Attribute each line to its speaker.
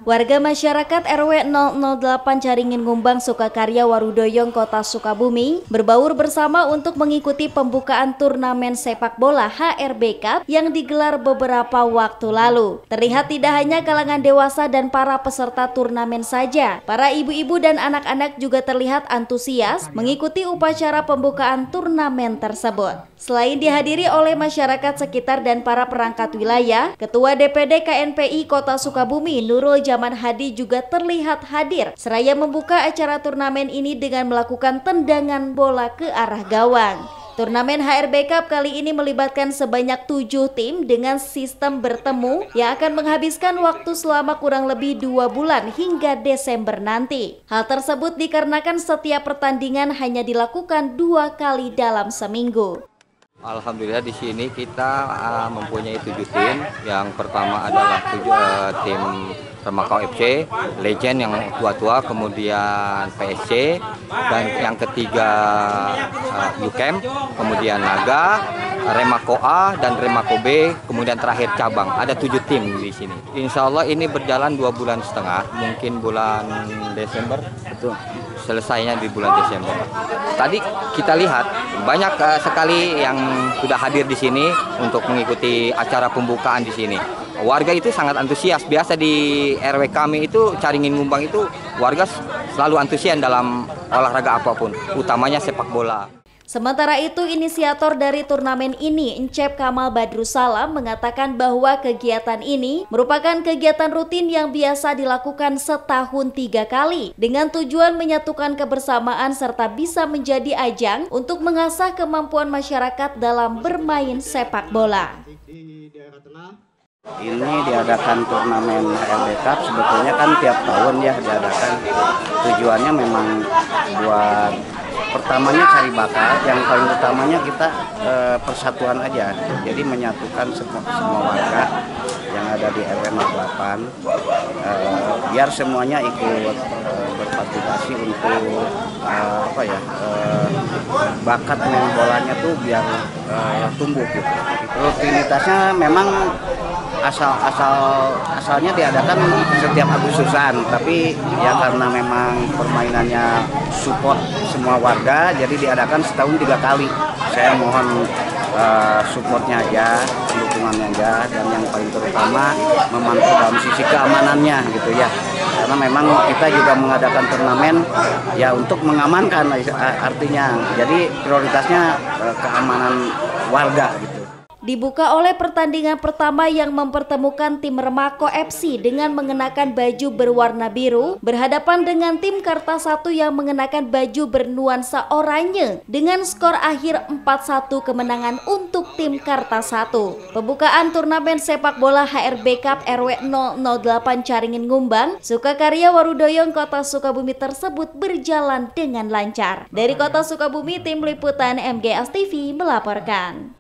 Speaker 1: Warga masyarakat RW 008 Caringin Ngumbang, Sukakarya, Warudoyong, Kota Sukabumi berbaur bersama untuk mengikuti pembukaan turnamen sepak bola HRB Cup yang digelar beberapa waktu lalu. Terlihat tidak hanya kalangan dewasa dan para peserta turnamen saja, para ibu-ibu dan anak-anak juga terlihat antusias mengikuti upacara pembukaan turnamen tersebut. Selain dihadiri oleh masyarakat sekitar dan para perangkat wilayah, Ketua DPD KNPI Kota Sukabumi Nurul Jaman Hadi juga terlihat hadir seraya membuka acara turnamen ini dengan melakukan tendangan bola ke arah gawang. Turnamen HRB Cup kali ini melibatkan sebanyak 7 tim dengan sistem bertemu yang akan menghabiskan waktu selama kurang lebih 2 bulan hingga Desember nanti. Hal tersebut dikarenakan setiap pertandingan hanya dilakukan 2 kali dalam seminggu.
Speaker 2: Alhamdulillah di sini kita mempunyai 7 tim. Yang pertama adalah tim Remakau FC, Legend yang tua-tua, kemudian PSC, dan yang ketiga UCamp, kemudian Naga, Remako A dan Remako B, kemudian terakhir cabang. Ada 7 tim di sini. Insya Allah ini berjalan 2 bulan setengah, mungkin bulan Desember, betul. Selesainya di bulan Desember. Tadi kita lihat banyak sekali yang sudah hadir di sini untuk mengikuti acara pembukaan di sini. Warga itu sangat antusias. Biasa di RW kami itu Caringin Ngumbang itu warga selalu antusias dalam olahraga apapun, utamanya sepak bola.
Speaker 1: Sementara itu, inisiator dari turnamen ini, Encep Kamal Badrussalam, mengatakan bahwa kegiatan ini merupakan kegiatan rutin yang biasa dilakukan setahun 3 kali dengan tujuan menyatukan kebersamaan serta bisa menjadi ajang untuk mengasah kemampuan masyarakat dalam bermain sepak bola.
Speaker 3: Ini diadakan turnamen HRB Cup, sebetulnya kan tiap tahun ya diadakan. Tujuannya memang buat pertamanya cari bakat, yang paling utamanya kita persatuan aja. Jadi menyatukan semua warga yang ada di RW 08 biar semuanya ikut berpartisipasi untuk bakat main bolanya tuh biar tumbuh gitu. Rutinitasnya memang asalnya diadakan setiap Agustusan, tapi ya karena memang permainannya support semua warga, jadi diadakan setahun 3 kali. Saya mohon supportnya aja, dukungannya aja, dan yang paling terutama memantau dalam sisi keamanannya gitu ya. Karena memang kita juga mengadakan turnamen ya untuk mengamankan artinya. Jadi prioritasnya keamanan warga gitu.
Speaker 1: Dibuka oleh pertandingan pertama yang mempertemukan tim Remako FC dengan mengenakan baju berwarna biru berhadapan dengan tim Kartasatu yang mengenakan baju bernuansa oranye dengan skor akhir 4-1 kemenangan untuk tim Kartasatu. Pembukaan turnamen sepak bola HRB Cup RW 008 Caringin Ngumbang, Sukakarya, Warudoyong, Kota Sukabumi tersebut berjalan dengan lancar. Dari Kota Sukabumi, tim liputan MGS TV melaporkan.